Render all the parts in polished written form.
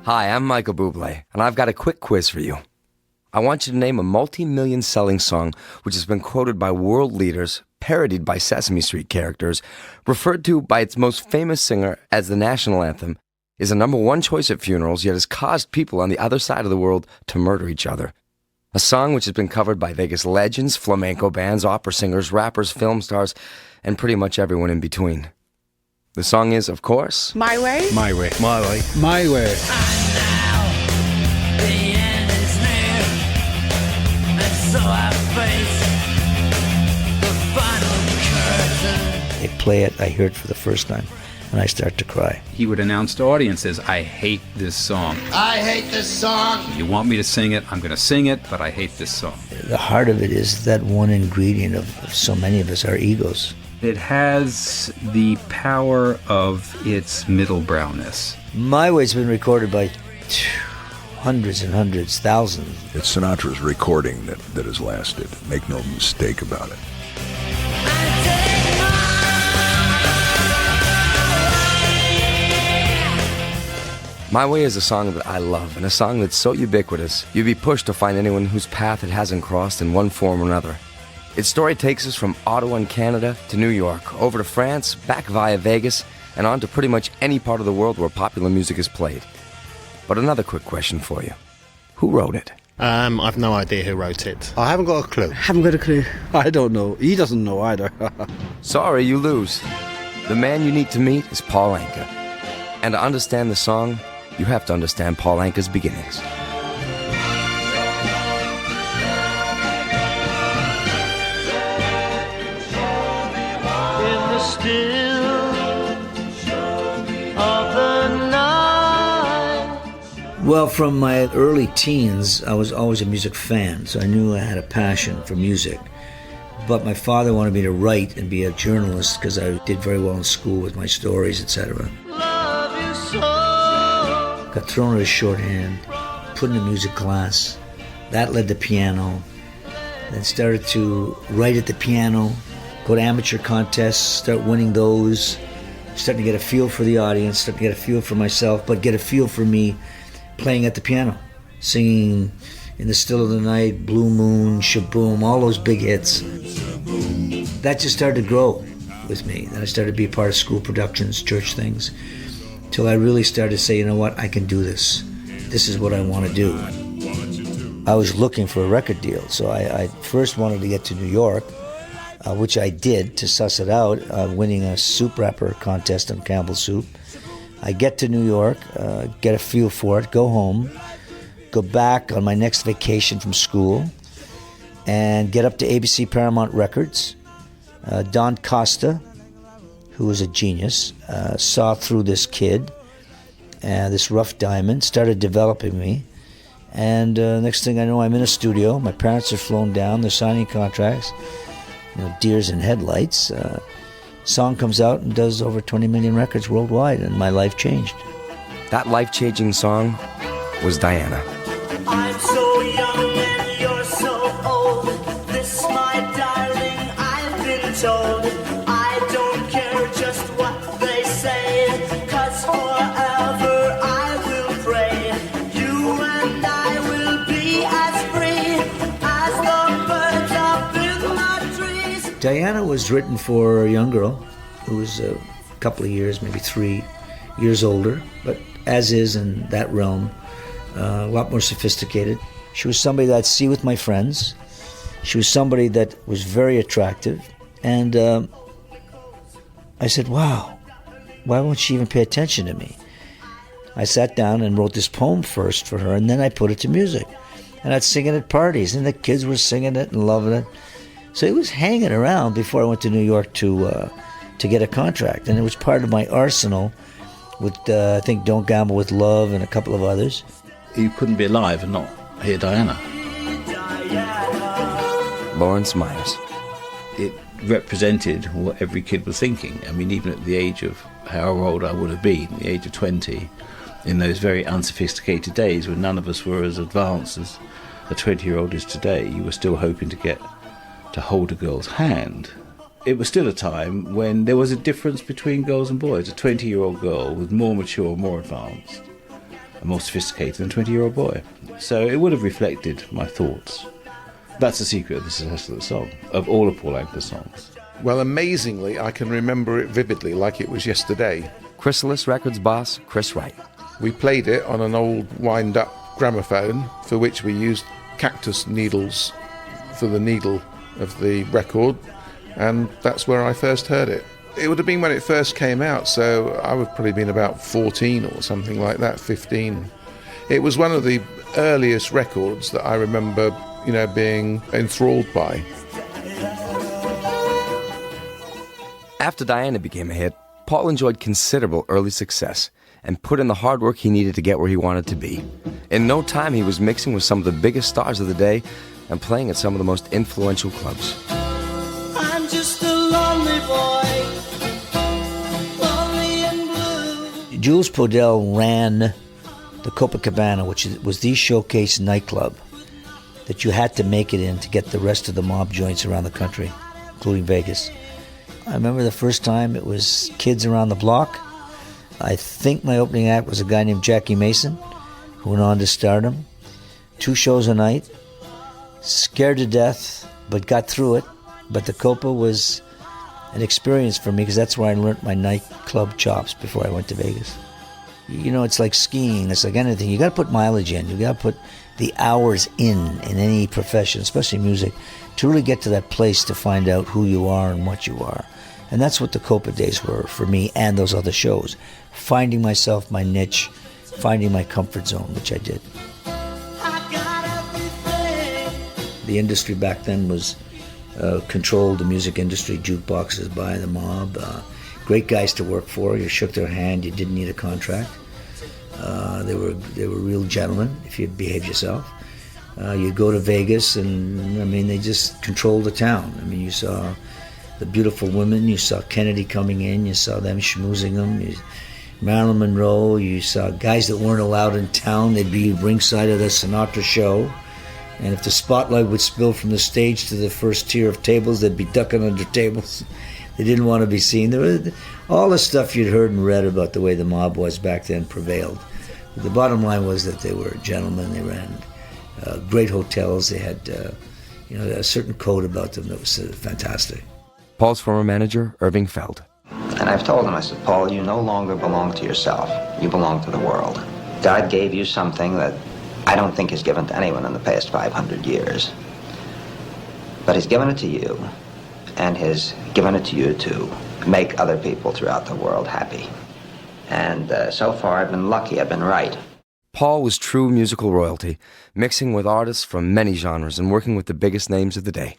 Hi, I'm Michael Buble, and I've got a quick quiz for you. I want you to name a multi-million selling song which has been quoted by world leaders, parodied by Sesame Street characters, referred to by its most famous singer as the national anthem, is a number one choice at funerals, yet has caused people on the other side of the world to murder each other. A song which has been covered by Vegas legends, flamenco bands, opera singers, rappers, film stars, and pretty much everyone in between. The song is, of course... My Way? My Way. My Way. My Way. And now the end is near, and so I face the final curtain. They play it, I hear it for the first time, and I start to cry. He would announce to audiences, I hate this song. I hate this song. You want me to sing it, I'm going to sing it, but I hate this song. The heart of it is that one ingredient of so many of us, our egos. It has the power of its middle brownness. My Way's been recorded by hundreds and hundreds, thousands. It's Sinatra's recording that has lasted. Make no mistake about it. My Way is a song that I love, and a song that's so ubiquitous, you'd be pushed to find anyone whose path it hasn't crossed in one form or another. Its story takes us from Ottawa in Canada to New York, over to France, back via Vegas, and on to pretty much any part of the world where popular music is played. But another quick question for you. Who wrote it? I've no idea who wrote it. I haven't got a clue. Haven't got a clue. I don't know. He doesn't know either. Sorry, you lose. The man you need to meet is Paul Anka. And to understand the song, you have to understand Paul Anka's beginnings. Well, from my early teens, I was always a music fan, so I knew I had a passion for music. But my father wanted me to write and be a journalist because I did very well in school with my stories, etc. Got thrown out of shorthand, put in a music class. That led to piano. Then started to write at the piano, go to amateur contests, start winning those, starting to get a feel for the audience, starting to get a feel for myself, but get a feel for me playing at the piano, singing In the Still of the Night, Blue Moon, Shaboom, all those big hits. That just started to grow with me. Then I started to be part of school productions, church things, till I really started to say, you know what, I can do this. This is what I want to do. I was looking for a record deal, so I first wanted to get to New York, which I did to suss it out, winning a soup wrapper contest on Campbell's Soup. I get to New York, get a feel for it, go home, go back on my next vacation from school, and get up to ABC Paramount Records. Don Costa, who was a genius, saw through this kid, this rough diamond, started developing me. And next thing I know, I'm in a studio. My parents are flown down. They're signing contracts. Deers in headlights. Song comes out and does over 20 million records worldwide, and my life changed. That life-changing song was Diana. I'm so young and you're so old. This, my darling, I've been told. I don't care just what they say, 'cause forever I will pray. You and I will be as free as the birds up in the trees. Diana was written for a young girl who was a couple of years, maybe 3 years older, but as is in that realm, a lot more sophisticated. She was somebody that I'd see with my friends. She was somebody that was very attractive. And I said, wow, why won't she even pay attention to me? I sat down and wrote this poem first for her, and then I put it to music. And I'd sing it at parties, and the kids were singing it and loving it. So it was hanging around before I went to New York to get a contract. And it was part of my arsenal with, I think, Don't Gamble with Love and a couple of others. You couldn't be alive and not hear Diana. Lawrence Myers. It represented what every kid was thinking. I mean, even at the age of however old I would have been, the age of 20, in those very unsophisticated days when none of us were as advanced as a 20-year-old is today, you were still hoping to get to hold a girl's hand. It was still a time when there was a difference between girls and boys. A 20-year-old girl was more mature, more advanced, more sophisticated than a 20-year-old boy. So it would have reflected my thoughts. That's the secret of the success of the song, of all of Paul Anka's songs. Well, amazingly, I can remember it vividly, like it was yesterday. Chrysalis Records boss Chris Wright. We played it on an old wind-up gramophone, for which we used cactus needles for the needle of the record, and that's where I first heard it. It would have been when it first came out, so I would probably been about 14 or something like that, 15. It was one of the earliest records that I remember, being enthralled by. After Diana became a hit, Paul enjoyed considerable early success and put in the hard work he needed to get where he wanted to be. In no time, he was mixing with some of the biggest stars of the day and playing at some of the most influential clubs. I'm just a lonely boy, lonely and blue. Jules Podell ran the Copacabana, which was the showcase nightclub that you had to make it in to get the rest of the mob joints around the country, including Vegas. I remember the first time it was Kids Around the Block. I think my opening act was a guy named Jackie Mason, who went on to stardom. 2 shows a night. Scared to death, but got through it. But the Copa was an experience for me because that's where I learned my nightclub chops before I went to Vegas. It's like skiing. It's like anything. You got to put mileage in. You got to put the hours in any profession, especially music, to really get to that place to find out who you are and what you are. And that's what the Copa days were for me and those other shows. Finding myself, my niche, finding my comfort zone, which I did. The industry back then was controlled, the music industry, jukeboxes by the mob. Great guys to work for. You shook their hand. You didn't need a contract. They were real gentlemen if you behaved yourself. You'd go to Vegas, and they just controlled the town. You saw the beautiful women. You saw Kennedy coming in. You saw them schmoozing them. Marilyn Monroe. You saw guys that weren't allowed in town. They'd be ringside at a Sinatra show. And if the spotlight would spill from the stage to the first tier of tables, they'd be ducking under tables. They didn't want to be seen. All the stuff you'd heard and read about the way the mob was back then prevailed. But the bottom line was that they were gentlemen. They ran great hotels. They had a certain code about them that was fantastic. Paul's former manager, Irving Feld. And I've told him, I said, Paul, you no longer belong to yourself. You belong to the world. God gave you something that I don't think he's given to anyone in the past 500 years. But he's given it to you, and he's given it to you to make other people throughout the world happy. And so far, I've been lucky. I've been right. Paul was true musical royalty, mixing with artists from many genres and working with the biggest names of the day.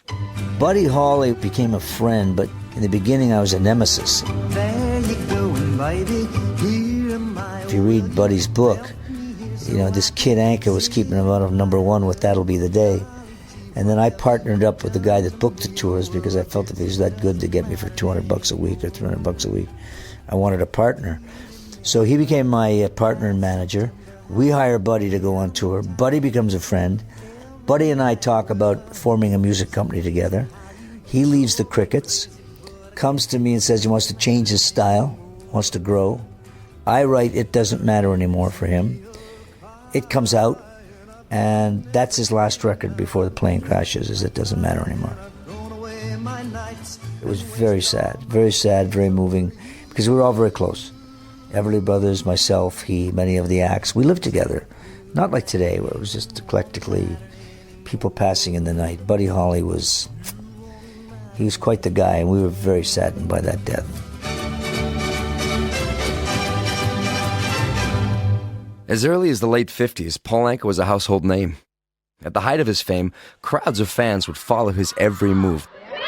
Buddy Holly became a friend, but in the beginning I was a nemesis. There you go, baby. Here am I. If you read Buddy's book, this kid Anka was keeping him out of #1 with That'll Be the Day. And then I partnered up with the guy that booked the tours because I felt if he was that good to get me for $200 a week or $300 a week, I wanted a partner. So he became my partner and manager. We hire Buddy to go on tour. Buddy becomes a friend. Buddy and I talk about forming a music company together. He leaves the Crickets, comes to me and says he wants to change his style, wants to grow. I write It Doesn't Matter Anymore for him. It comes out, and that's his last record before the plane crashes, is It Doesn't Matter Anymore. It was very sad, very moving, because we were all very close. Everly Brothers, myself, he, many of the acts. We lived together. Not like today, where it was just eclectically people passing in the night. Buddy Holly was quite the guy, and we were very saddened by that death. As early as the late 50s, Paul Anka was a household name. At the height of his fame, crowds of fans would follow his every move. We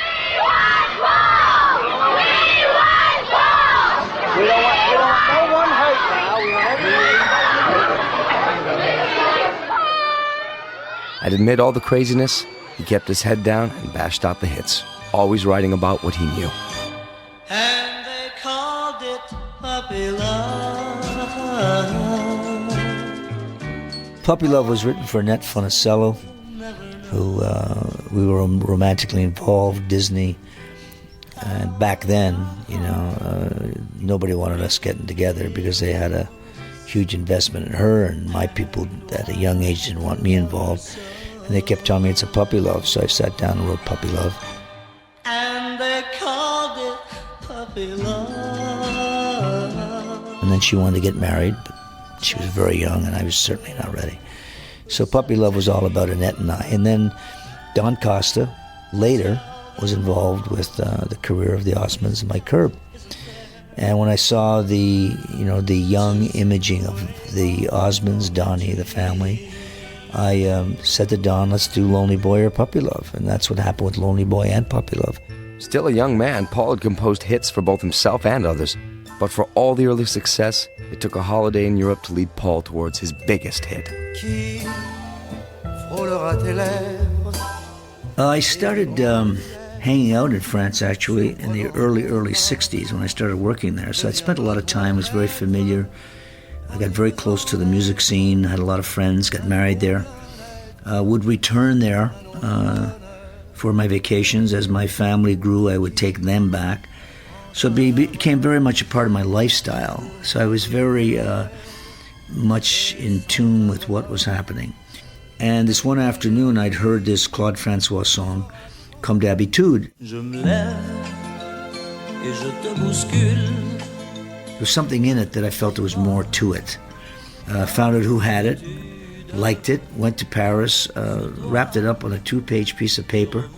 don't want no one hurt now. We want And amid all the craziness, he kept his head down and bashed out the hits, always writing about what he knew. And they called it puppy love. Puppy Love was written for Annette Funicello, who we were romantically involved, Disney. And back then, nobody wanted us getting together because they had a huge investment in her, and my people at a young age didn't want me involved. And they kept telling me it's a puppy love, so I sat down and wrote Puppy Love. And they called it Puppy Love. And then she wanted to get married, but she was very young, and I was certainly not ready. So Puppy Love was all about Annette and I. And then Don Costa, later, was involved with the career of the Osmonds and Mike Curb. And when I saw the young imaging of the Osmonds, Donnie, the family, I said to Don, let's do Lonely Boy or Puppy Love. And that's what happened with Lonely Boy and Puppy Love. Still a young man, Paul had composed hits for both himself and others. But for all the early success, it took a holiday in Europe to lead Paul towards his biggest hit. I started hanging out in France, actually, in the early 60s when I started working there. So I spent a lot of time, was very familiar. I got very close to the music scene, had a lot of friends, got married there. Would return there for my vacations. As my family grew, I would take them back. So it became very much a part of my lifestyle. So I was very much in tune with what was happening. And this one afternoon, I'd heard this Claude François song, Comme D'Habitude. There was something in it that I felt there was more to it. Found out who had it, liked it, went to Paris, wrapped it up on a 2-page piece of paper,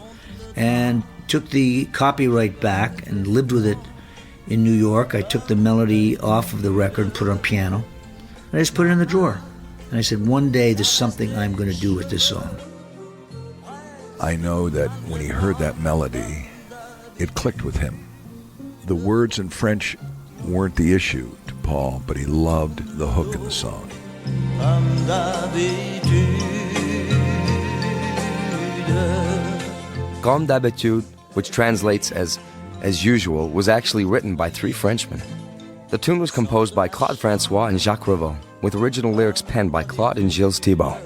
and took the copyright back and lived with it in New York. I took the melody off of the record and put it on piano. And I just put it in the drawer. And I said, one day there's something I'm going to do with this song. I know that when he heard that melody, it clicked with him. The words in French weren't the issue to Paul, but he loved the hook in the song. Comme d'habitude. Comme D'Habitude, which translates as usual, was actually written by 3 Frenchmen. The tune was composed by Claude François and Jacques Revaux, with original lyrics penned by Claude and Gilles Thibault.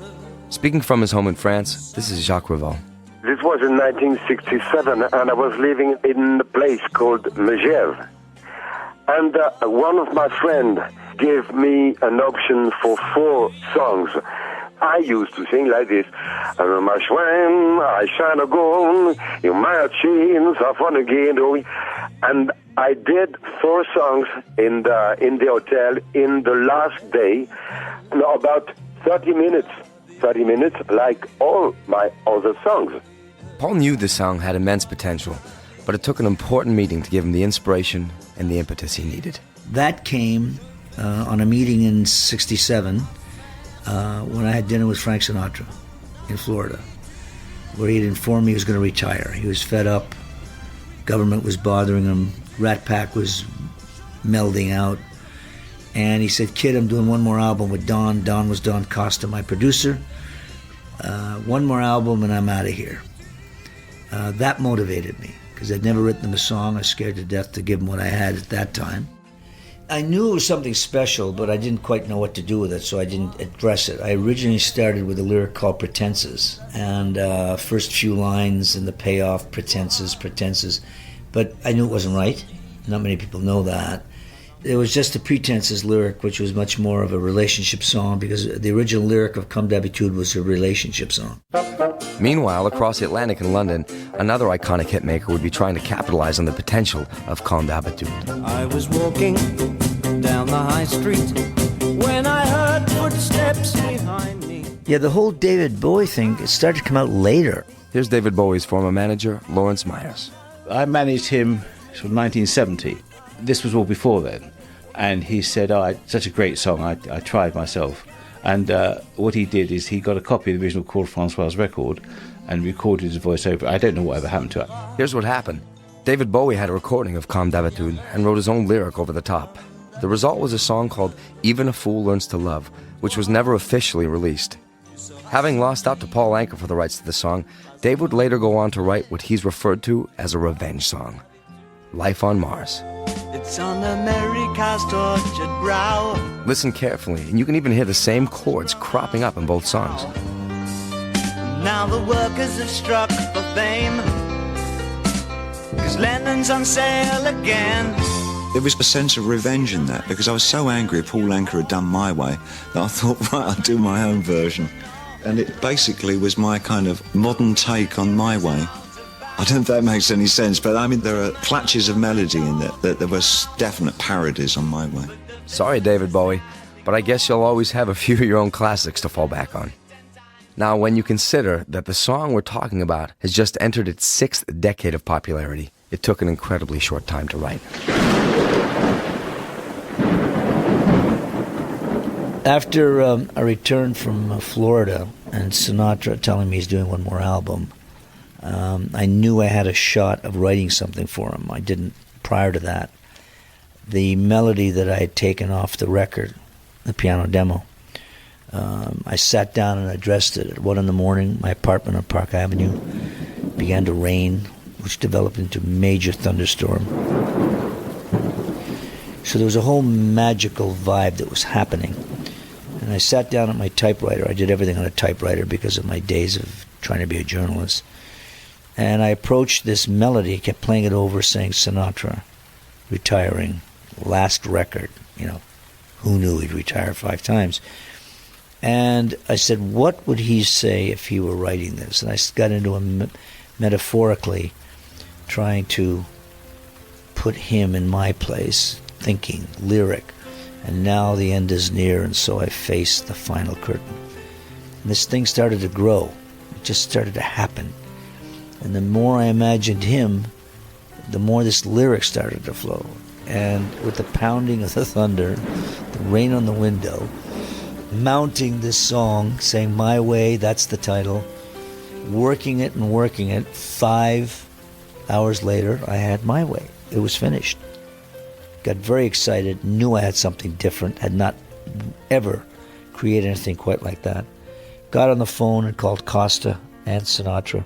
Speaking from his home in France, this is Jacques Revaux. This was in 1967, and I was living in a place called Megève. And one of my friends gave me an option for 4 songs. I used to sing like this. My friend, I shine a gold, in my chains are fun again. And I did 4 songs in the hotel in the last day, about 30 minutes like all my other songs. Paul knew the song had immense potential, but it took an important meeting to give him the inspiration and the impetus he needed. That came on a meeting in 67 when I had dinner with Frank Sinatra in Florida, where he had informed me he was going to retire. He was fed up. Government was bothering him. Rat Pack was melding out. And he said, kid, I'm doing one more album with Don. Don was Don Costa, my producer. One more album and I'm out of here. That motivated me, because I'd never written him a song. I was scared to death to give him what I had at that time. I knew it was something special, but I didn't quite know what to do with it, so I didn't address it. I originally started with a lyric called Pretenses, and first few lines and the payoff, pretenses. But I knew it wasn't right. Not many people know that. It was just a Pretenses lyric, which was much more of a relationship song, because the original lyric of Comme D'Habitude was a relationship song. Meanwhile, across the Atlantic in London, another iconic hitmaker would be trying to capitalize on the potential of Comme D'Habitude. I was walking down the high street when I heard footsteps behind me. Yeah, the whole David Bowie thing, it started to come out later. Here's David Bowie's former manager, Lawrence Myers. I managed him from 1970. This was all before then. And he said, such a great song, I tried myself. And what he did is he got a copy of the original Claude François record and recorded his voice over. I don't know what ever happened to it. Here's what happened. David Bowie had a recording of Comme D'Habitude and wrote his own lyric over the top. The result was a song called Even a Fool Learns to Love, which was never officially released. Having lost out to Paul Anka for the rights to the song, Dave would later go on to write what he's referred to as a revenge song, Life on Mars. It's on America's tortured brow. Listen carefully, and you can even hear the same chords cropping up in both songs. Now the workers have struck for fame, 'cause Lennon's on sale again. There was a sense of revenge in that, because I was so angry Paul Anka had done My Way that I thought, right, I'll do my own version. And it basically was my kind of modern take on My Way. I don't know if that makes any sense, but I mean, there are clutches of melody in it, that there was definite parodies on My Way. Sorry, David Bowie, but I guess you'll always have a few of your own classics to fall back on. Now, when you consider that the song we're talking about has just entered its 6th decade of popularity, it took an incredibly short time to write. After I returned from Florida and Sinatra telling me he's doing one more album, I knew I had a shot of writing something for him. I didn't prior to that. The melody that I had taken off the record, the piano demo, I sat down and addressed it at 1 in the morning. My apartment on Park Avenue began to rain, which developed into a major thunderstorm. So there was a whole magical vibe that was happening. And I sat down at my typewriter. I did everything on a typewriter because of my days of trying to be a journalist. And I approached this melody, kept playing it over, saying Sinatra, retiring, last record. You know, who knew he'd retire 5 times? And I said, what would he say if he were writing this? And I got into a metaphorically trying to put him in my place, thinking, lyric. And now the end is near, and so I face the final curtain. And this thing started to grow. It just started to happen. And the more I imagined him, the more this lyric started to flow. And with the pounding of the thunder, the rain on the window, mounting this song, saying My Way, that's the title, working it and working it, 5 hours later, I had My Way. It was finished. Got very excited, knew I had something different, had not ever created anything quite like that. Got on the phone and called Costa and Sinatra,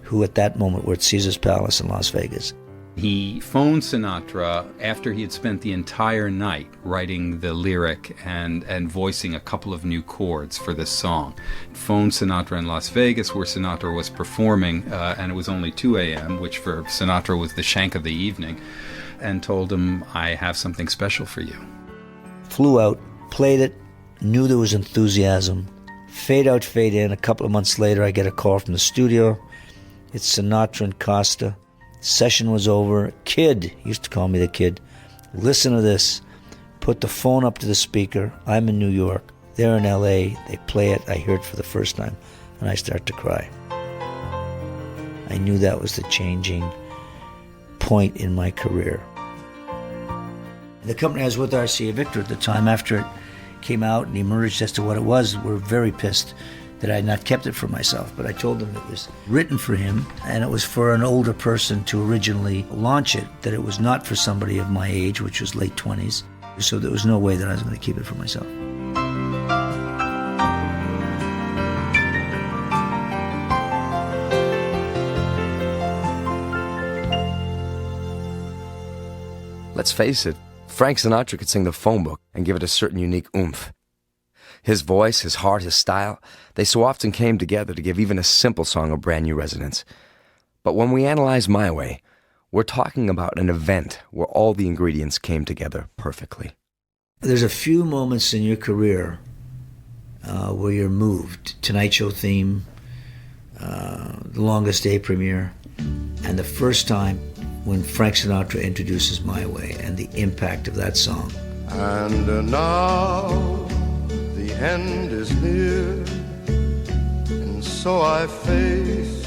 who at that moment were at Caesar's Palace in Las Vegas. He phoned Sinatra after he had spent the entire night writing the lyric and voicing a couple of new chords for this song. Phoned Sinatra in Las Vegas, where Sinatra was performing, and it was only 2 a.m., which for Sinatra was the shank of the evening, and told him, I have something special for you. Flew out, played it, knew there was enthusiasm. Fade out, fade in. A couple of months later, I get a call from the studio. It's Sinatra and Costa. Session was over. Kid, he used to call me the Kid. Listen to this. Put the phone up to the speaker. I'm in New York. They're in L.A. They play it. I hear it for the first time, and I start to cry. I knew that was the changing point in my career. The company I was with, RCA Victor at the time, after it came out and emerged as to what it was, were very pissed that I had not kept it for myself. But I told them it was written for him, and it was for an older person to originally launch it, that it was not for somebody of my age, which was late 20s. So there was no way that I was going to keep it for myself. Let's face it, Frank Sinatra could sing the phone book and give it a certain unique oomph. His voice, his heart, his style, they so often came together to give even a simple song a brand new resonance. But when we analyze My Way, we're talking about an event where all the ingredients came together perfectly. There's a few moments in your career where you're moved. Tonight Show theme, The Longest Day premiere, and the first time when Frank Sinatra introduces My Way and the impact of that song. And now the end is near, and so I face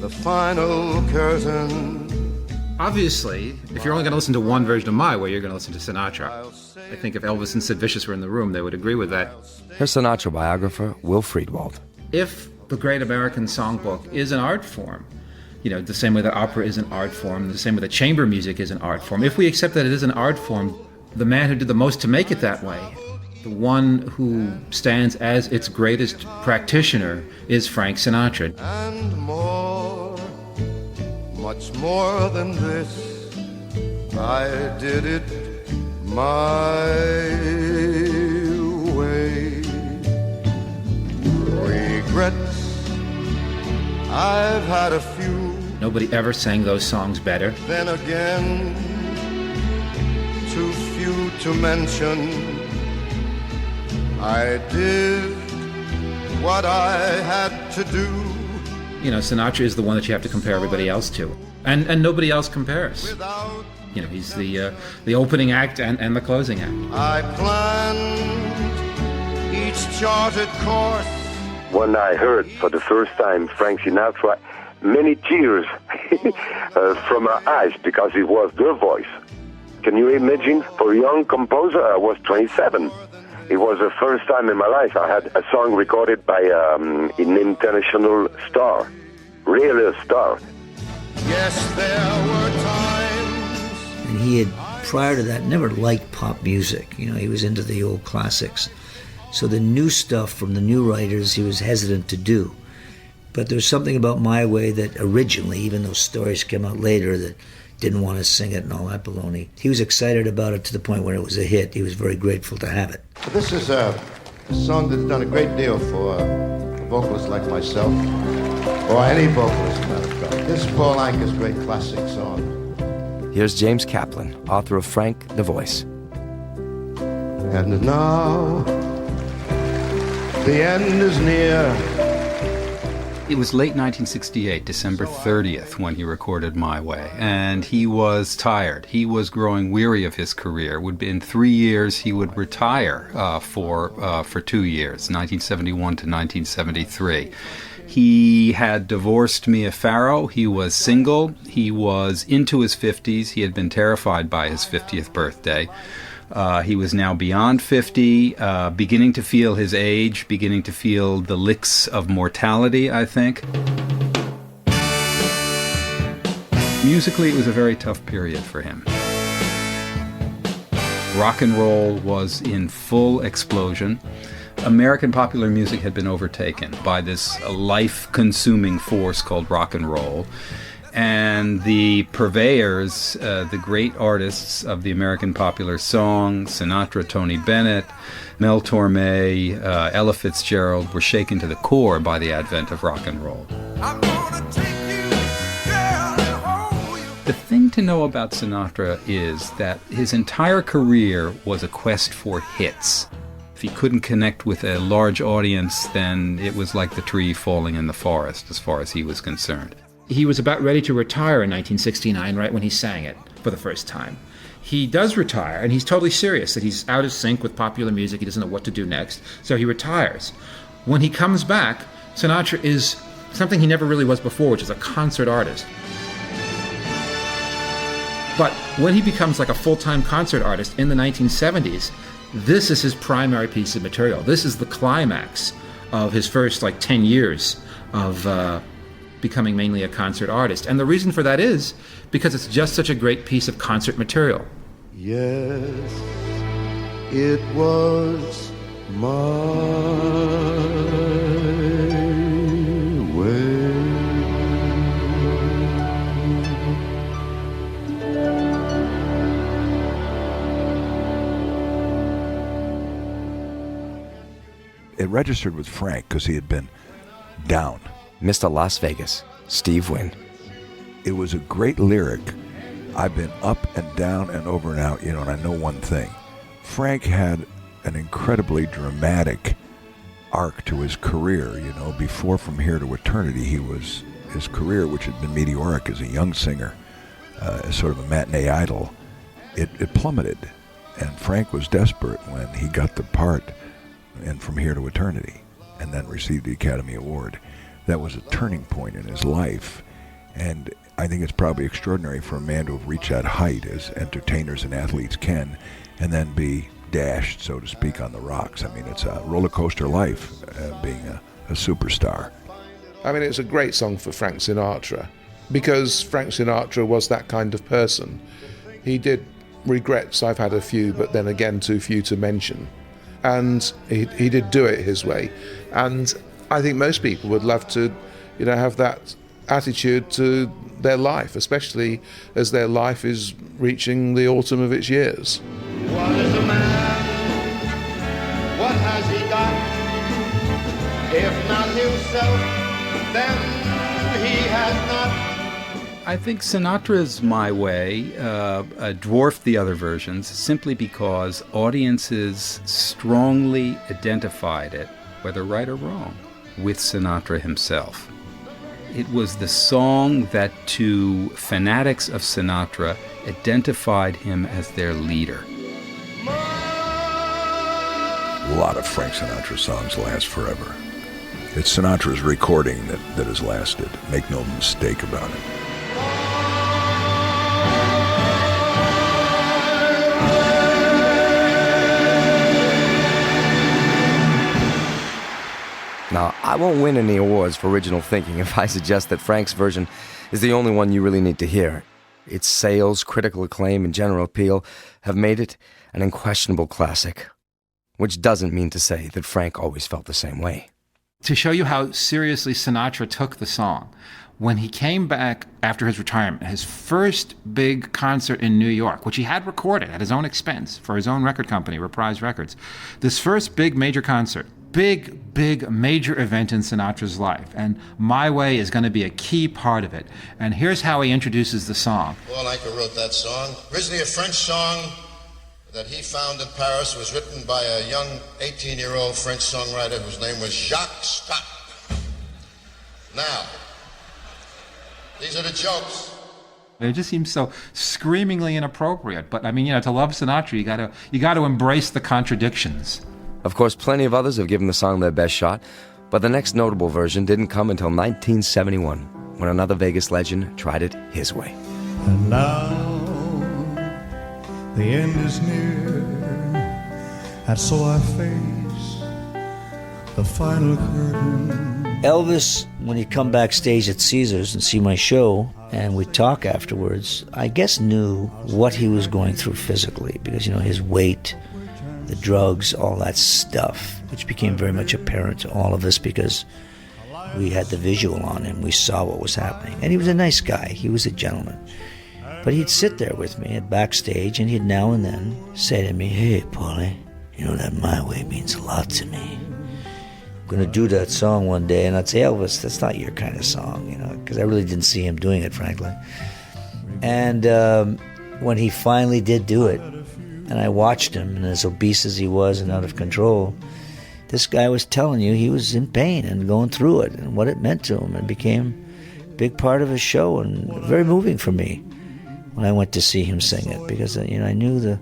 the final curtain. Obviously, if you're only going to listen to one version of My Way, you're going to listen to Sinatra. I think if Elvis and Sid Vicious were in the room, they would agree with that. Here's Sinatra biographer Will Friedwald. If the Great American Songbook is an art form, you know, the same way that opera is an art form, the same way that chamber music is an art form, if we accept that it is an art form, the man who did the most to make it that way, the one who stands as its greatest practitioner, is Frank Sinatra. And more, much more than this, I did it my way. Regrets, I've had a few. Nobody ever sang those songs better. Then again, to mention. I did what I had to do. You know, Sinatra is the one that you have to compare everybody else to. And nobody else compares. You know, he's the opening act and the closing act. I planned each charted course. When I heard for the first time Frank Sinatra, many tears from my eyes because it was the voice. Can you imagine? For a young composer, I was 27. It was the first time in my life I had a song recorded by an international star, really a star. Yes, there were times. And he had, prior to that, never liked pop music. You know, he was into the old classics. So the new stuff from the new writers he was hesitant to do. But there's something about My Way that originally, even though stories came out later that didn't want to sing it and all that baloney, he was excited about it to the point where it was a hit. He was very grateful to have it. This is a song that's done a great deal for a vocalist like myself, or any vocalist, as a matter of fact. This is Paul Anka's great classic song. Here's James Kaplan, author of Frank the Voice. And now, the end is near. It was late 1968, December 30th, when he recorded My Way, and he was tired. He was growing weary of his career. In 3 years, he would retire for 2 years, 1971 to 1973. He had divorced Mia Farrow. He was single. He was into his 50s. He had been terrified by his 50th birthday. He was now beyond 50, beginning to feel his age, beginning to feel the licks of mortality, I think. Musically, it was a very tough period for him. Rock and roll was in full explosion. American popular music had been overtaken by this life-consuming force called rock and roll. And the purveyors, the great artists of the American popular song, Sinatra, Tony Bennett, Mel Torme, Ella Fitzgerald, were shaken to the core by the advent of rock and roll. The thing to know about Sinatra is that his entire career was a quest for hits. If he couldn't connect with a large audience, then it was like the tree falling in the forest as far as he was concerned. He was about ready to retire in 1969, right when he sang it for the first time. He does retire, and he's totally serious that he's out of sync with popular music. He doesn't know what to do next, so he retires. When he comes back, Sinatra is something he never really was before, which is a concert artist. But when he becomes like a full-time concert artist in the 1970s, this is his primary piece of material. This is the climax of his first 10 years of becoming mainly a concert artist. And the reason for that is because it's just such a great piece of concert material. Yes, it was my way. It registered with Frank because he had been down. Mr. Las Vegas, Steve Wynn. It was a great lyric. I've been up and down and over and out, and I know one thing. Frank had an incredibly dramatic arc to his career, before From Here to Eternity, his career, which had been meteoric as a young singer, as sort of a matinee idol, it plummeted. And Frank was desperate when he got the part in From Here to Eternity and then received the Academy Award. That was a turning point in his life, and I think it's probably extraordinary for a man to have reached that height, as entertainers and athletes can, and then be dashed, so to speak, on the rocks. I mean, it's a roller coaster life, being a superstar. I mean, it's a great song for Frank Sinatra, because Frank Sinatra was that kind of person. He did regrets, I've had a few, but then again too few to mention. And he did do it his way. And I think most people would love to, have that attitude to their life, especially as their life is reaching the autumn of its years. What is a man? What has he got? If not himself, then he has not I think Sinatra's My Way dwarfed the other versions simply because audiences strongly identified it, whether right or wrong, with Sinatra himself. It was the song that, to fanatics of Sinatra, identified him as their leader. A lot of Frank Sinatra songs last forever. It's Sinatra's recording that has lasted. Make no mistake about it. Now, I won't win any awards for original thinking if I suggest that Frank's version is the only one you really need to hear. Its sales, critical acclaim, and general appeal have made it an unquestionable classic, which doesn't mean to say that Frank always felt the same way. To show you how seriously Sinatra took the song, when he came back after his retirement, his first big concert in New York, which he had recorded at his own expense for his own record company, Reprise Records, this first big major concert, big major event in Sinatra's life, and My Way is going to be a key part of it. And here's how he introduces the song. Paul Anka wrote that song. Originally a French song that he found in Paris. Was written by a young 18-year-old French songwriter whose name was Jacques Scott. Now, these are the jokes. It just seems so screamingly inappropriate. But I mean, to love Sinatra, you got to embrace the contradictions. Of course, plenty of others have given the song their best shot, but the next notable version didn't come until 1971, when another Vegas legend tried it his way. And now the end is near, and so I face the final curtain. Elvis, when he'd come backstage at Caesars and see my show, and we'd talk afterwards, I guess knew what he was going through physically, because, his weight, the drugs, all that stuff, which became very much apparent to all of us because we had the visual on him. We saw what was happening. And he was a nice guy. He was a gentleman. But he'd sit there with me at backstage, and he'd now and then say to me, "Hey, Paulie, that My Way means a lot to me. I'm going to do that song one day." And I'd say, "Elvis, that's not your kind of song," because I really didn't see him doing it, frankly. And when he finally did do it, and I watched him, and as obese as he was and out of control, this guy was telling you he was in pain and going through it and what it meant to him. It became a big part of his show and very moving for me when I went to see him sing it, because I knew the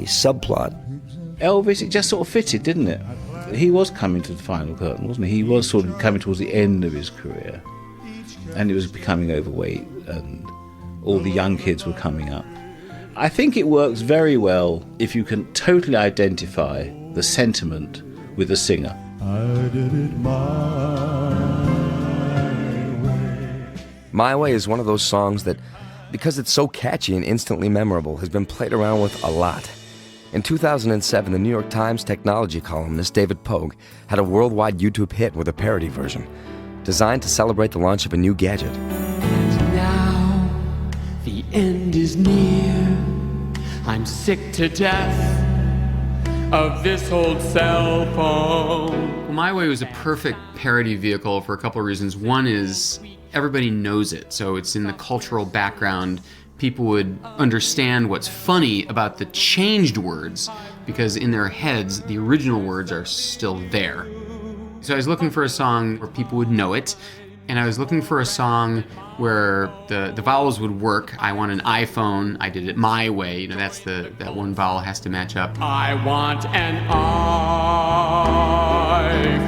subplot. Elvis, it just sort of fitted, didn't it? He was coming to the final curtain, wasn't he? He was sort of coming towards the end of his career, and he was becoming overweight, and all the young kids were coming up. I think it works very well if you can totally identify the sentiment with the singer. I did it My Way is one of those songs that, because it's so catchy and instantly memorable, has been played around with a lot. In 2007, the New York Times technology columnist David Pogue had a worldwide YouTube hit with a parody version, designed to celebrate the launch of a new gadget. Now the end is near. I'm sick to death of this old cell phone. My Way was a perfect parody vehicle for a couple of reasons. One is everybody knows it, so it's in the cultural background. People would understand what's funny about the changed words, because in their heads, the original words are still there. So I was looking for a song where people would know it, and I was looking for a song where the vowels would work. I want an iPhone. I did it my way. That's that one vowel has to match up. I want an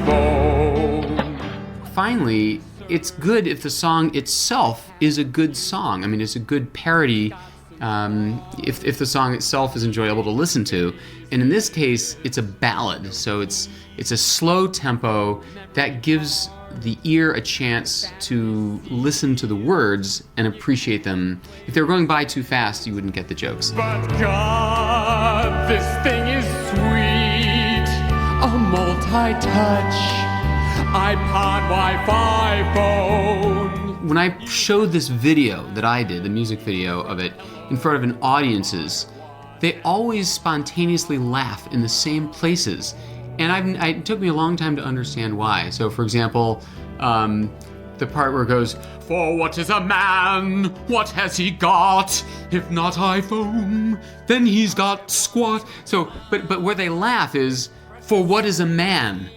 iPhone. Finally, it's good if the song itself is a good song. I mean, it's a good parody if the song itself is enjoyable to listen to. And in this case, it's a ballad. So it's a slow tempo that gives the ear a chance to listen to the words and appreciate them. If they were going by too fast, you wouldn't get the jokes. But God, this thing is sweet. A multi-touch iPod Wi-Fi phone. When I showed this video that I did, the music video of it, in front of an audiences, they always spontaneously laugh in the same places. And it took me a long time to understand why. So, for example, The part where it goes, "For what is a man? What has he got? If not iPhone, then he's got squat." So, but where they laugh is, "For what is a man?"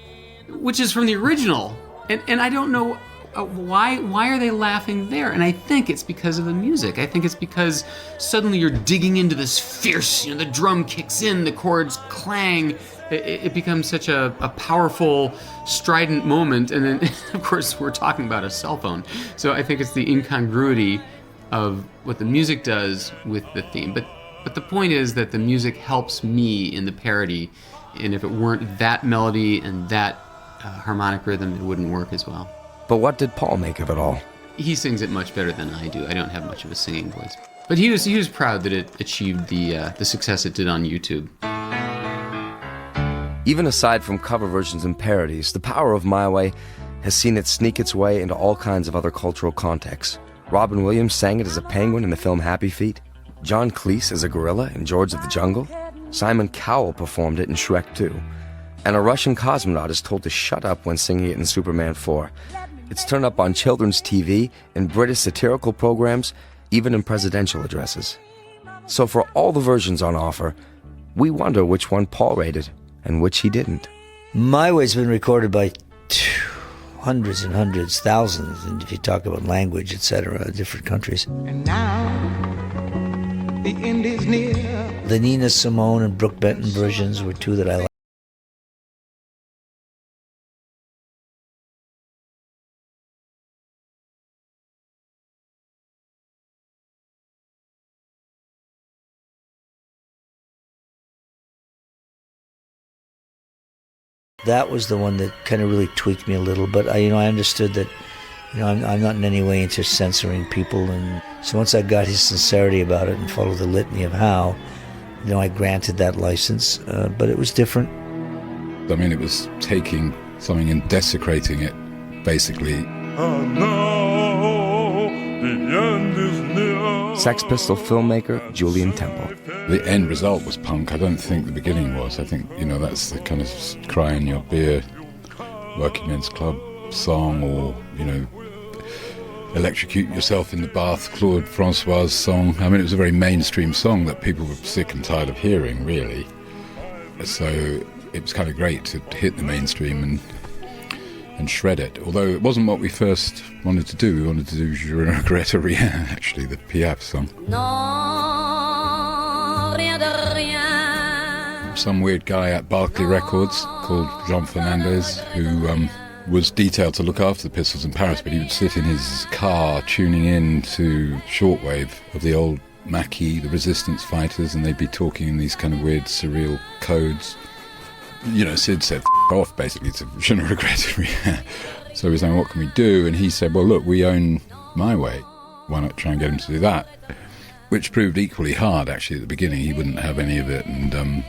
Which is from the original. And I don't know why are they laughing there? And I think it's because of the music. I think it's because suddenly you're digging into this fierce, the drum kicks in, the chords clang. It becomes such a powerful, strident moment. And then, of course, we're talking about a cell phone. So I think it's the incongruity of what the music does with the theme. But the point is that the music helps me in the parody. And if it weren't that melody and that harmonic rhythm, it wouldn't work as well. But what did Paul make of it all? He sings it much better than I do. I don't have much of a singing voice. But he was proud that it achieved the success it did on YouTube. Even aside from cover versions and parodies, the power of My Way has seen it sneak its way into all kinds of other cultural contexts. Robin Williams sang it as a penguin in the film Happy Feet. John Cleese as a gorilla in George of the Jungle. Simon Cowell performed it in Shrek 2. And a Russian cosmonaut is told to shut up when singing it in Superman 4. It's turned up on children's TV, in British satirical programs, even in presidential addresses. So for all the versions on offer, we wonder which one Paul rated and which he didn't. My Way's been recorded by hundreds and hundreds, thousands, and if you talk about language, etc., different countries. And now the end is near. The Nina Simone and Brooke Benton versions were two that I liked. That was the one that kind of really tweaked me a little, but I understood that, I'm not in any way into censoring people, and so once I got his sincerity about it and followed the litany of how, I granted that license, but it was different. I mean, it was taking something and desecrating it, basically. Sex Pistol filmmaker Julien Temple. The end result was punk. I don't think the beginning was. I think, that's the kind of cry in your beer, working men's club song, or, electrocute yourself in the bath, Claude Francois' song. I mean, it was a very mainstream song that people were sick and tired of hearing, really. So it was kind of great to hit the mainstream and shred it. Although it wasn't what we first wanted to do. We wanted to do Je ne regrette rien, actually, the Piaf song. Non, rien de rien. Some weird guy at Barclay Records called Jean Fernandez, who was detailed to look after the Pistols in Paris, but he would sit in his car tuning in to shortwave of the old Maquis, the resistance fighters, and they'd be talking in these kind of weird surreal codes. Sid said, "F*** off," basically, to Je ne regrette rien. So we were saying, what can we do? And he said, well, look, we own My Way. Why not try and get him to do that? Which proved equally hard, actually, at the beginning. He wouldn't have any of it, and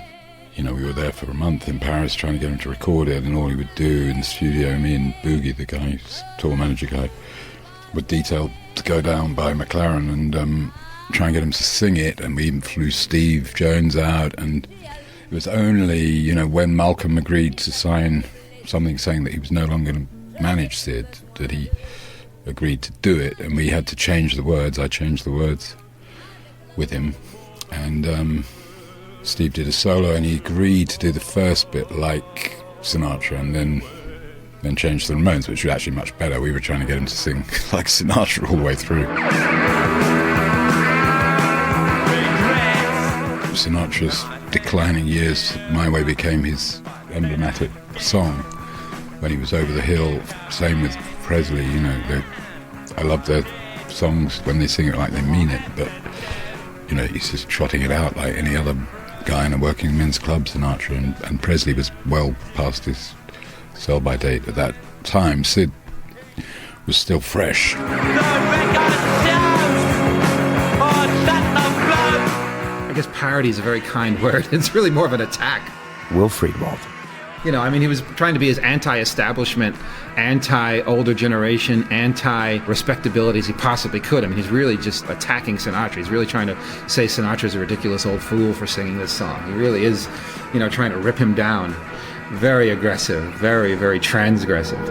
we were there for a month in Paris trying to get him to record it, and all he would do in the studio, me and Boogie, the guy, tour manager guy, were detailed to go down by McLaren and try and get him to sing it, and we even flew Steve Jones out, and it was only, when Malcolm agreed to sign something saying that he was no longer going to manage Sid, that he agreed to do it, and we had to change the words. I changed the words with him, and Steve did a solo, and he agreed to do the first bit like Sinatra, and then changed the Ramones, which was actually much better. We were trying to get him to sing like Sinatra all the way through. Sinatra's declining years, My Way became his emblematic song when he was over the hill. Same with Presley, I love their songs when they sing it like they mean it, but he's just trotting it out like any other guy in a working men's club, Sinatra, and Presley was well past his sell-by date at that time. Sid was still fresh. I guess parody is a very kind word. It's really more of an attack. Will Friedwald. He was trying to be as anti-establishment, anti-older generation, anti-respectability as he possibly could. He's really just attacking Sinatra. He's really trying to say Sinatra's a ridiculous old fool for singing this song. He really is, trying to rip him down. Very aggressive, very, very transgressive.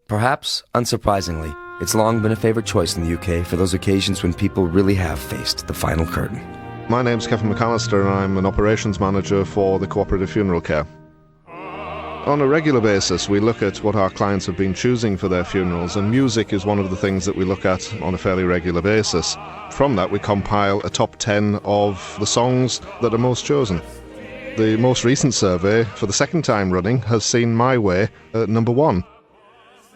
Perhaps, unsurprisingly, it's long been a favorite choice in the UK for those occasions when people really have faced the final curtain. My name's Kevin McAllister and I'm an operations manager for the Cooperative Funeral Care. On a regular basis, we look at what our clients have been choosing for their funerals, and music is one of the things that we look at on a fairly regular basis. From that, we compile a top 10 of the songs that are most chosen. The most recent survey, for the second time running, has seen My Way at number 1.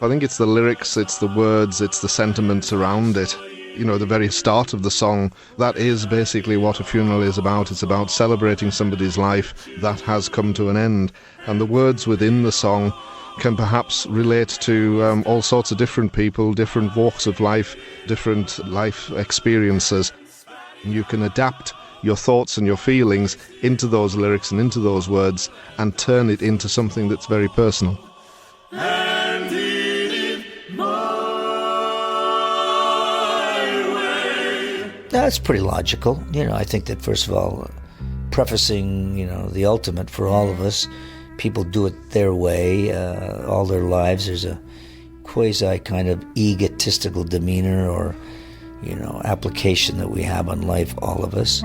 I think it's the lyrics, it's the words, it's the sentiments around it. You know, the very start of the song, that is basically what a funeral is about. It's about celebrating somebody's life that has come to an end. And the words within the song can perhaps relate to all sorts of different people, different walks of life, different life experiences. And you can adapt your thoughts and your feelings into those lyrics and into those words and turn it into something that's very personal. That's pretty logical. I think that, first of all, prefacing, the ultimate for all of us, people do it their way all their lives. There's a quasi kind of egotistical demeanor or, application that we have on life, all of us.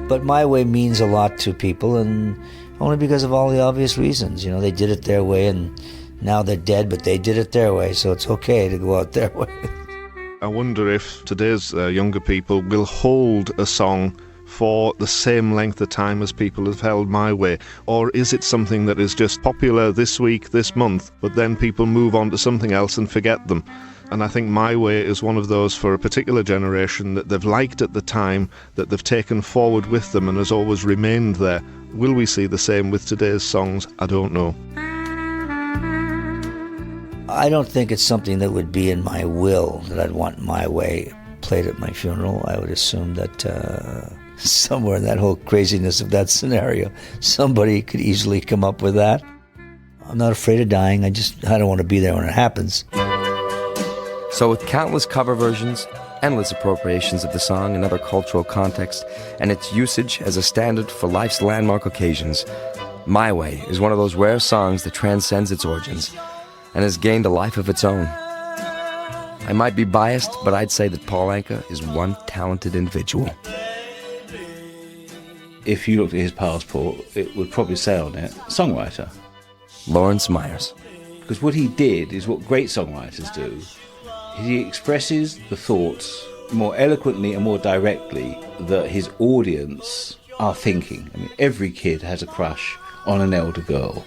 But My Way means a lot to people, and only because of all the obvious reasons. They did it their way, and now they're dead, but they did it their way, so it's okay to go out their way. I wonder if today's younger people will hold a song for the same length of time as people have held My Way, or is it something that is just popular this week, this month, but then people move on to something else and forget them? And I think My Way is one of those for a particular generation that they've liked at the time, that they've taken forward with them and has always remained there. Will we see the same with today's songs? I don't know. I don't think it's something that would be in my will that I'd want My Way played at my funeral. I would assume that somewhere in that whole craziness of that scenario, somebody could easily come up with that. I'm not afraid of dying. I don't want to be there when it happens. So with countless cover versions, endless appropriations of the song in other cultural contexts, and its usage as a standard for life's landmark occasions, My Way is one of those rare songs that transcends its origins and has gained a life of its own. I might be biased, but I'd say that Paul Anka is one talented individual. If you looked at his passport, it would probably say on it, songwriter. Lawrence Myers. Because what he did is what great songwriters do. He expresses the thoughts more eloquently and more directly that his audience are thinking. I mean, every kid has a crush on an elder girl.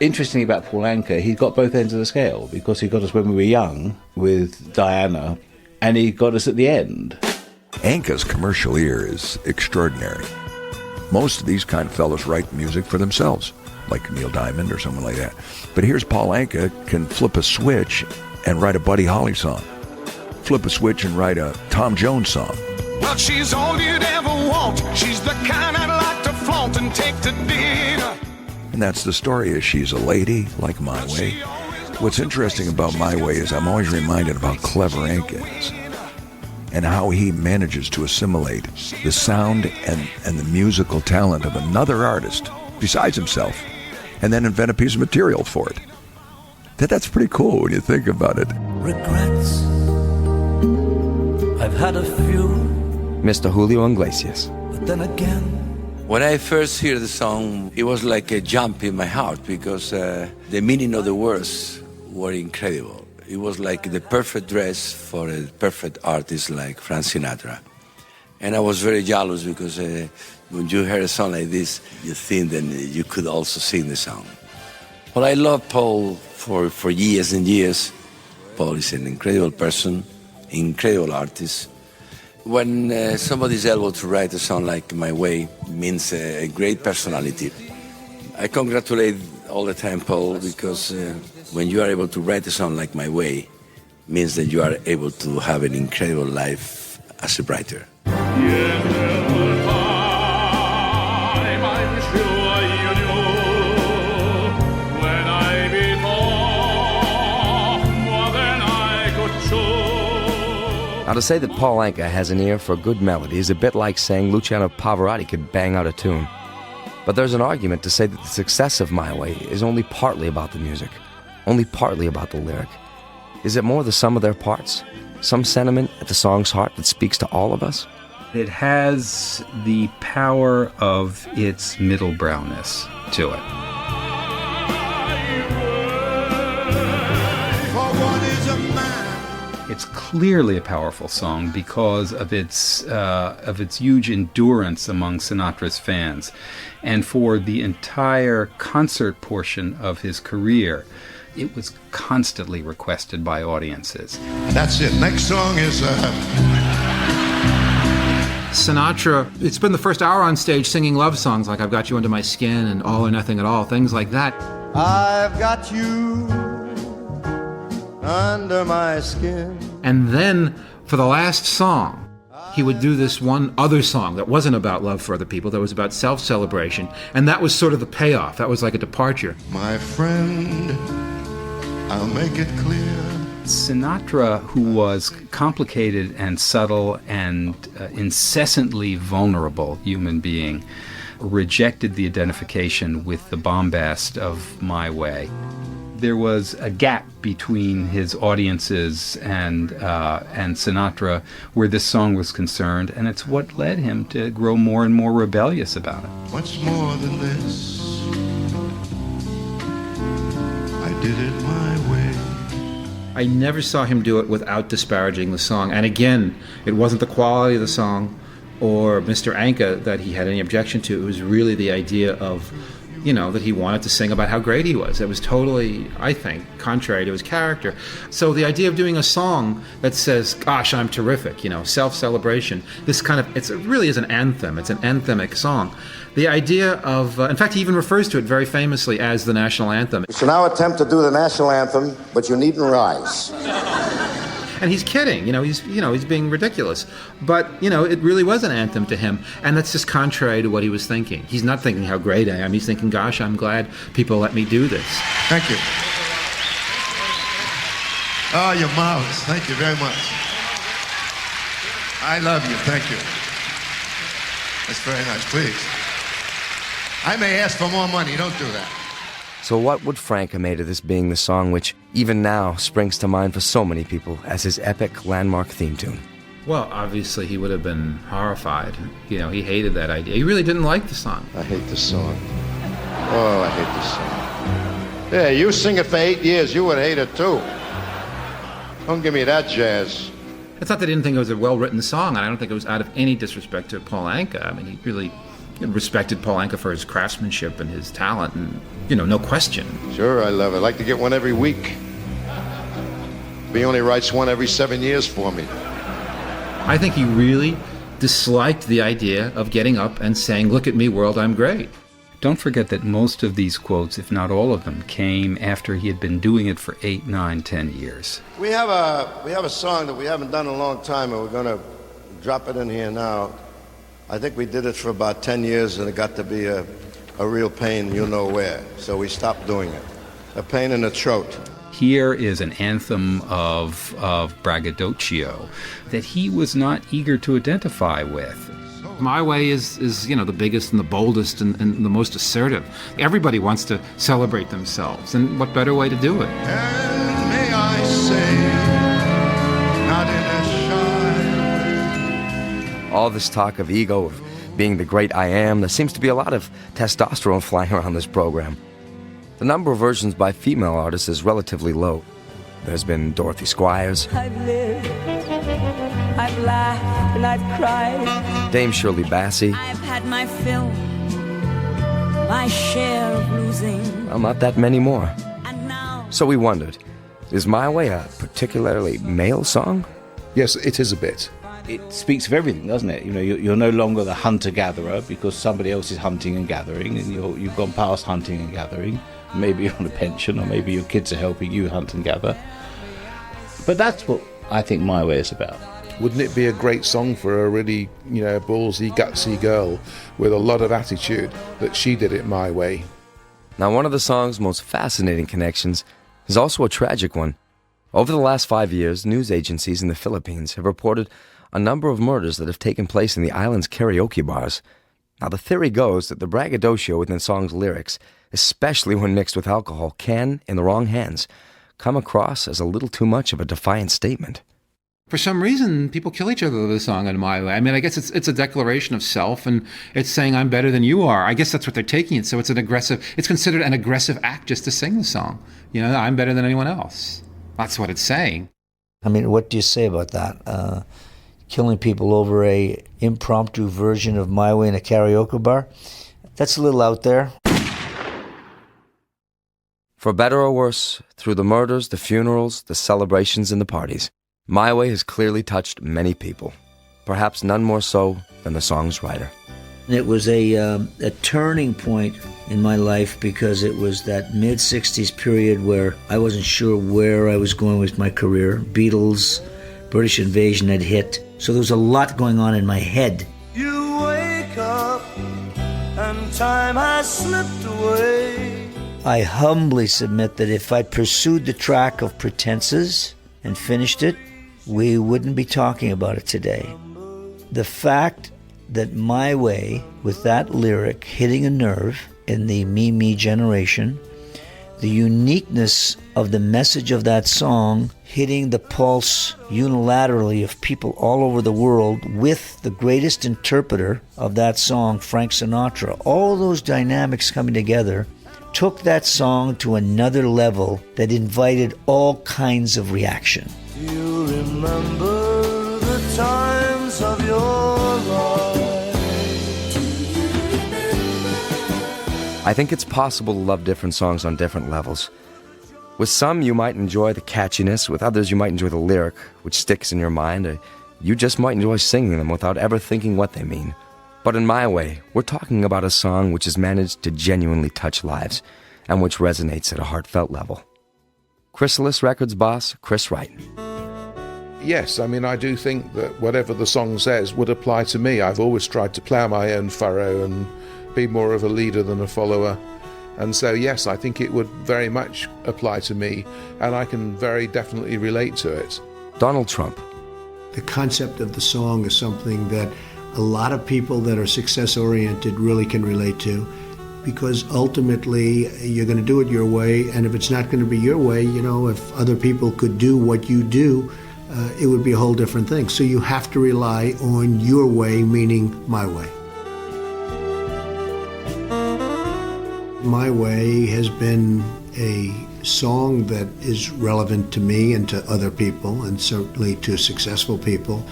Interestingly about Paul Anka, he got both ends of the scale, because he got us when we were young with Diana, and he got us at the end. Anka's commercial ear is extraordinary. Most of these kind of fellas write music for themselves, like Neil Diamond or someone like that. But here's Paul Anka can flip a switch and write a Buddy Holly song. Flip a switch and write a Tom Jones song. Well, she's all you'd ever want. She's the kind I'd like to flaunt and take to dinner. And that's the story, is she's a lady, like My Way. What's interesting about My Way is I'm always reminded of how clever Anka is and how he manages to assimilate the sound and the musical talent of another artist besides himself and then invent a piece of material for it. That's pretty cool when you think about it. Regrets, I've had a few. Mr. Julio Iglesias. But then again, when I first heard the song, it was like a jump in my heart, because the meaning of the words were incredible. It was like the perfect dress for a perfect artist like Frank Sinatra. And I was very jealous, because when you hear a song like this, you think that you could also sing the song. Well, I love Paul for years and years. Paul is an incredible person, incredible artist. When somebody's able to write a song like My Way, means a great personality. I congratulate all the time Paul, because when you are able to write a song like My Way, means that you are able to have an incredible life as a writer. Now, to say that Paul Anka has an ear for a good melody is a bit like saying Luciano Pavarotti could bang out a tune. But there's an argument to say that the success of My Way is only partly about the music, only partly about the lyric. Is it more the sum of their parts? Some sentiment at the song's heart that speaks to all of us? It has the power of its middle browness to it. It's clearly a powerful song because of its huge endurance among Sinatra's fans, and for the entire concert portion of his career, it was constantly requested by audiences. That's it. Next song is Sinatra, it's been the first hour on stage singing love songs like I've Got You Under My Skin and All or Nothing at All, things like that. I've got you under my skin. And then, for the last song, he would do this one other song that wasn't about love for other people, that was about self-celebration, and that was sort of the payoff. That was like a departure. My friend, I'll make it clear. Sinatra, who was complicated and subtle and incessantly vulnerable human being, rejected the identification with the bombast of My Way. There was a gap between his audiences and Sinatra where this song was concerned, and it's what led him to grow more and more rebellious about it. What's more than this? I did it my way. I never saw him do it without disparaging the song. And again, it wasn't the quality of the song or Mr. Anka that he had any objection to. It was really the idea of, that he wanted to sing about how great he was. It was totally, I think, contrary to his character. So the idea of doing a song that says, gosh, I'm terrific, self-celebration, it really is an anthem. It's an anthemic song. The idea of, in fact, he even refers to it very famously as the national anthem. We shall now attempt to do the national anthem, but you needn't rise. And he's kidding, he's being ridiculous. But, it really was an anthem to him. And that's just contrary to what he was thinking. He's not thinking how great I am. He's thinking, gosh, I'm glad people let me do this. Thank you. Oh, you're marvelous. Thank you very much. I love you. Thank you. That's very nice. Please. I may ask for more money. Don't do that. So what would Frank have made of this being the song which, even now, springs to mind for so many people as his epic landmark theme tune? Well, obviously he would have been horrified. He hated that idea. He really didn't like the song. I hate this song. Oh, I hate this song. Yeah, you sing it for 8 years, you would hate it too. Don't give me that jazz. It's not that I didn't think it was a well-written song, and I don't think it was out of any disrespect to Paul Anka. I mean, he really respected Paul Anka for his craftsmanship and his talent, and, no question. Sure, I love it. I'd like to get one every week. But he only writes one every 7 years for me. I think he really disliked the idea of getting up and saying, look at me, world, I'm great. Don't forget that most of these quotes, if not all of them, came after he had been doing it for 8, 9, 10 years. We have a song that we haven't done in a long time, and we're going to drop it in here now. I think we did it for about 10 years, and it got to be a real pain where. So we stopped doing it. A pain in the throat. Here is an anthem of braggadocio that he was not eager to identify with. My Way is the biggest and the boldest and the most assertive. Everybody wants to celebrate themselves, and what better way to do it? And may I say, not in a shy way. All this talk of ego, of being the great I am, there seems to be a lot of testosterone flying around this program. The number of versions by female artists is relatively low. There's been Dorothy Squires, I've lived, I've laughed, and I've cried. Dame Shirley Bassey. I've had my fill, my share of losing. Well, not that many more. And now, So we wondered, is My Way a particularly male song? Yes, it is a bit. It speaks of everything, doesn't it? You're no longer the hunter-gatherer because somebody else is hunting and gathering, and you've gone past hunting and gathering. Maybe you're on a pension, or maybe your kids are helping you hunt and gather. But that's what I think My Way is about. Wouldn't it be a great song for a really, ballsy, gutsy girl with a lot of attitude that she did it my way? Now, one of the song's most fascinating connections is also a tragic one. Over the last 5 years, news agencies in the Philippines have reported a number of murders that have taken place in the island's karaoke bars. Now, the theory goes that the braggadocio within songs' lyrics, especially when mixed with alcohol, can, in the wrong hands, come across as a little too much of a defiant statement. For some reason, people kill each other with a song in My Way. I mean, I guess it's a declaration of self, and it's saying I'm better than you are. I guess that's what they're taking it. So it's considered an aggressive act just to sing the song. You know, I'm better than anyone else. That's what it's saying. I mean, what do you say about that? Killing people over a impromptu version of My Way in a karaoke bar? That's a little out there. For better or worse, through the murders, the funerals, the celebrations, and the parties, My Way has clearly touched many people, perhaps none more so than the song's writer. It was a turning point in my life because it was that mid-'60s period where I wasn't sure where I was going with my career. Beatles, British invasion had hit, so there was a lot going on in my head. You wake up and time has slipped away. I humbly submit that if I'd pursued the track of Pretenses and finished it, we wouldn't be talking about it today. The fact that My Way, with that lyric hitting a nerve in the me generation, the uniqueness of the message of that song hitting the pulse unilaterally of people all over the world with the greatest interpreter of that song, Frank Sinatra, all those dynamics coming together took that song to another level that invited all kinds of reaction. Do you remember the times of your life? I think it's possible to love different songs on different levels. With some, you might enjoy the catchiness. With others, you might enjoy the lyric, which sticks in your mind. Or you just might enjoy singing them without ever thinking what they mean. But in My Way, we're talking about a song which has managed to genuinely touch lives and which resonates at a heartfelt level. Chrysalis Records boss, Chris Wright. Yes, I mean, I do think that whatever the song says would apply to me. I've always tried to plough my own furrow and be more of a leader than a follower. And so, yes, I think it would very much apply to me, and I can very definitely relate to it. Donald Trump. The concept of the song is something that a lot of people that are success-oriented really can relate to, because ultimately you're going to do it your way, and if it's not going to be your way, you know, if other people could do what you do, it would be a whole different thing. So you have to rely on your way, meaning My Way. My Way has been a song that is relevant to me and to other people, and certainly to successful people.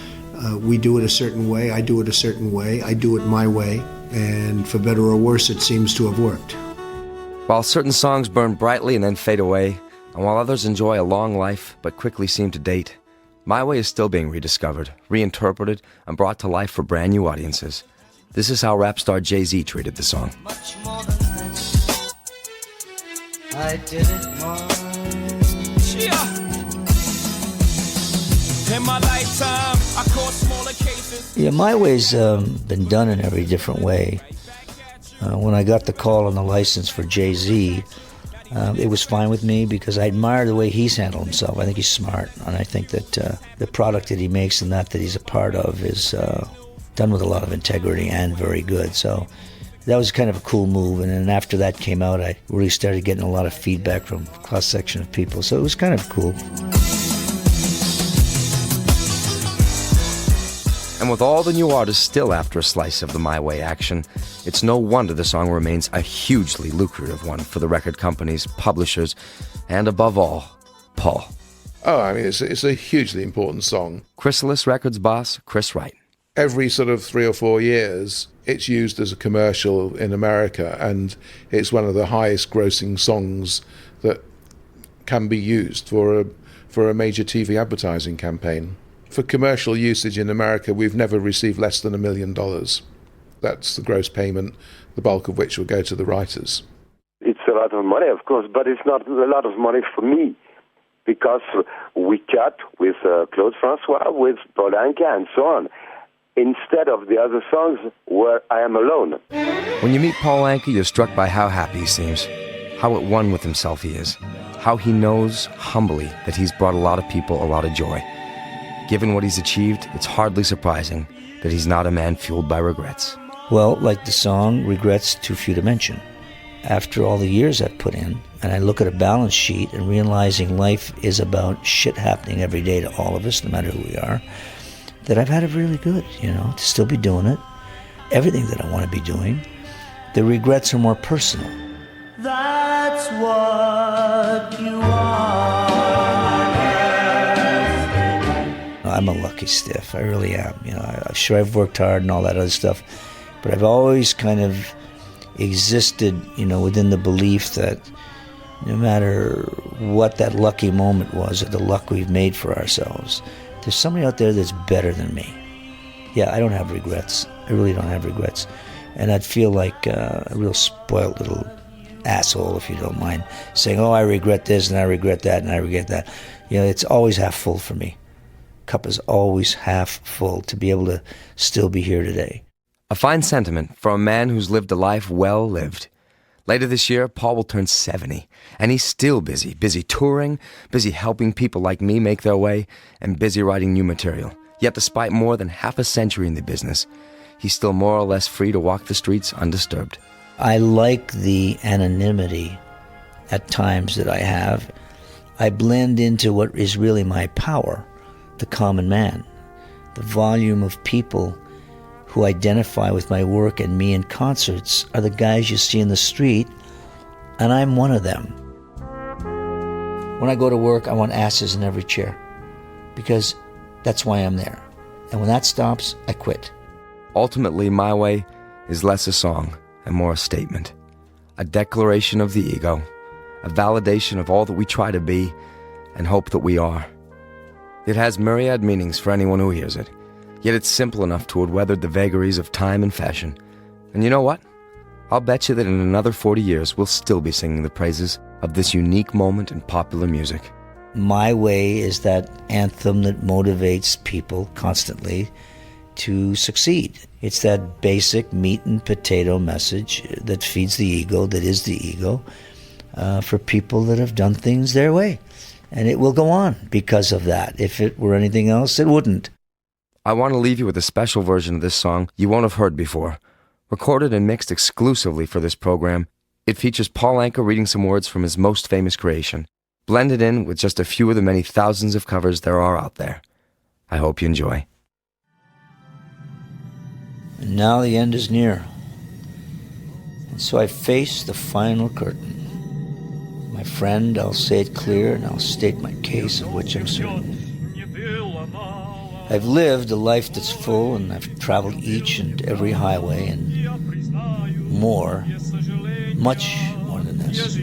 We do it a certain way, I do it a certain way, I do it my way, and for better or worse, it seems to have worked. While certain songs burn brightly and then fade away, and while others enjoy a long life but quickly seem to date, My Way is still being rediscovered, reinterpreted, and brought to life for brand new audiences. This is how rap star Jay-Z treated the song. Much more than this. I did it In my lifetime, I caught smaller cases. Yeah, My Way's been done in every different way. When I got the call on the license for Jay-Z, it was fine with me because I admire the way he's handled himself. I think he's smart, and I think that the product that he makes and that he's a part of is done with a lot of integrity and very good. So that was kind of a cool move, and then after that came out, I really started getting a lot of feedback from a cross-section of people, so it was kind of cool. And with all the new artists still after a slice of the My Way action, it's no wonder the song remains a hugely lucrative one for the record companies, publishers, and above all, Paul. Oh, I mean, it's a hugely important song. Chrysalis Records boss, Chris Wright. Every sort of 3 or 4 years, it's used as a commercial in America, and it's one of the highest grossing songs that can be used for a major TV advertising campaign. For commercial usage in America, we've never received less than $1 million. That's the gross payment, the bulk of which will go to the writers. It's a lot of money, of course, but it's not a lot of money for me, because we cut with Claude Francois, with Paul Anka, and so on, instead of the other songs where I am alone. When you meet Paul Anka, you're struck by how happy he seems, how at one with himself he is, how he knows, humbly, that he's brought a lot of people a lot of joy. Given what he's achieved, it's hardly surprising that he's not a man fueled by regrets. Well, like the song, regrets too few to mention. After all the years I've put in, and I look at a balance sheet and realizing life is about shit happening every day to all of us, no matter who we are, that I've had it really good, to still be doing it, everything that I want to be doing. The regrets are more personal. That's what you are. I'm a lucky stiff, I really am. I'm sure I've worked hard and all that other stuff, but I've always kind of existed, within the belief that no matter what that lucky moment was or the luck we've made for ourselves, there's somebody out there that's better than me. Yeah, I don't have regrets. I really don't have regrets. And I'd feel like a real spoiled little asshole, if you don't mind, saying, oh, I regret this and I regret that and I regret that. It's always half full for me. Cup is always half full to be able to still be here today. A fine sentiment for a man who's lived a life well lived. Later this year, Paul will turn 70, and he's still busy touring, busy helping people like me make their way, and busy writing new material. Yet despite more than half a century in the business, he's still more or less free to walk the streets undisturbed. I like the anonymity at times that I have. I blend into what is really my power, the common man, the volume of people who identify with my work and me in concerts are the guys you see in the street, and I'm one of them. When I go to work, I want asses in every chair, because that's why I'm there. And when that stops, I quit. Ultimately, My Way is less a song and more a statement, a declaration of the ego, a validation of all that we try to be and hope that we are. It has myriad meanings for anyone who hears it, yet it's simple enough to have weathered the vagaries of time and fashion. And you know what? I'll bet you that in another 40 years, we'll still be singing the praises of this unique moment in popular music. My Way is that anthem that motivates people constantly to succeed. It's that basic meat and potato message that feeds the ego, that is the ego, for people that have done things their way. And it will go on because of that. If it were anything else, it wouldn't. I want to leave you with a special version of this song you won't have heard before. Recorded and mixed exclusively for this program, it features Paul Anka reading some words from his most famous creation, blended in with just a few of the many thousands of covers there are out there. I hope you enjoy. And now the end is near. And so I face the final curtain. My friend, I'll say it clear and I'll state my case of which I'm certain. I've lived a life that's full, and I've traveled each and every highway, and more, much more than this.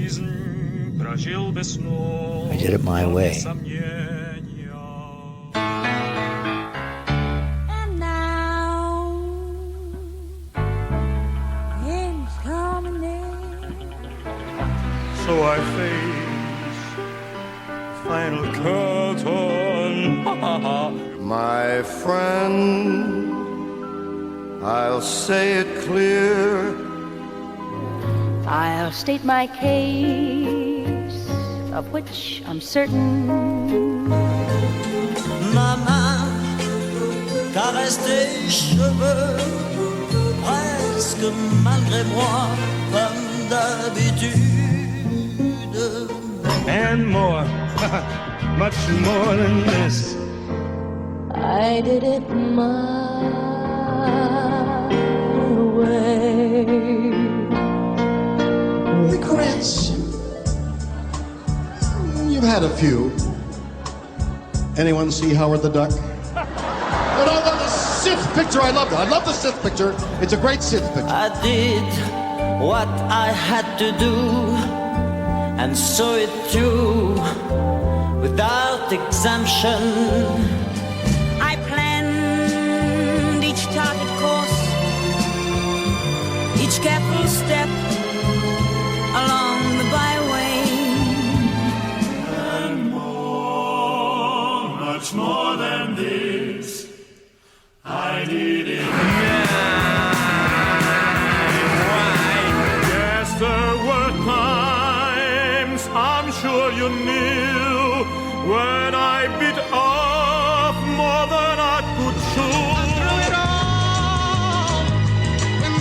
I did it my way. And now, it's coming in. So I face final curtain. My friend, I'll say it clear. I'll state my case, of which I'm certain. Ma main caresse tes cheveux, presque malgré moi, comme d'habitude. And more, much more than this. I did it my way. Regrets. You've had a few. Anyone see Howard the Duck? No, the Sith picture, I love that. I love the Sith picture. It's a great Sith picture. I did what I had to do and saw it through without exemption. I planned each target course, each careful step along the byway. And more, much more than this, I did it Yes, there were times, I'm sure you knew, when I bit off more than I could chew. Through it all, when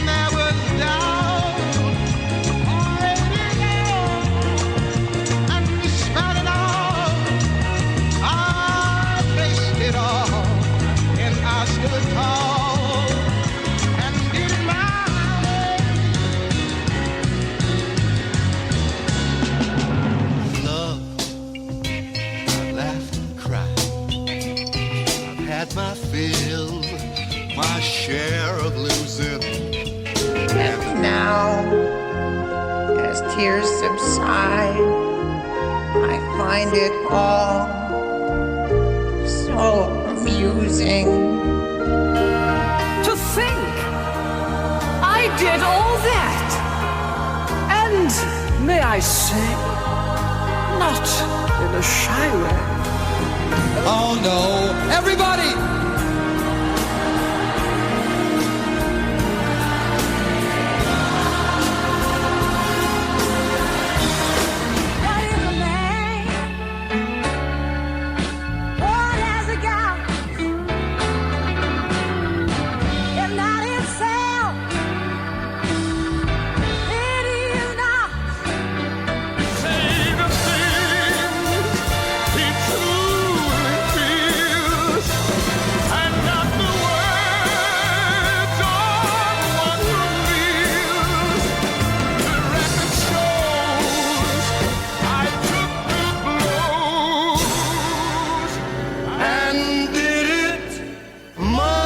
as tears subside, I find it all so amusing. To think I did all that, and may I say, not in a shy way. Oh no, everybody! What is a man? What has he got? If not himself, it is not. Say the things he truly feels, and not the words of one who kneels. The record shows I took the blows and did it my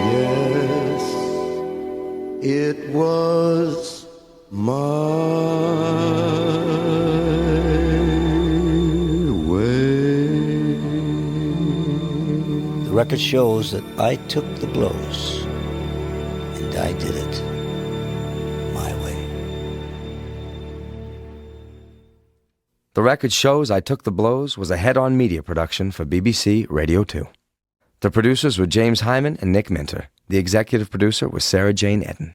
Yes, it was my way. The record shows that I took the blows, and I did it my way. The Record Shows I Took the Blows was a head-on media production for BBC Radio 2. The producers were James Hyman and Nick Minter. The executive producer was Sarah Jane Eden.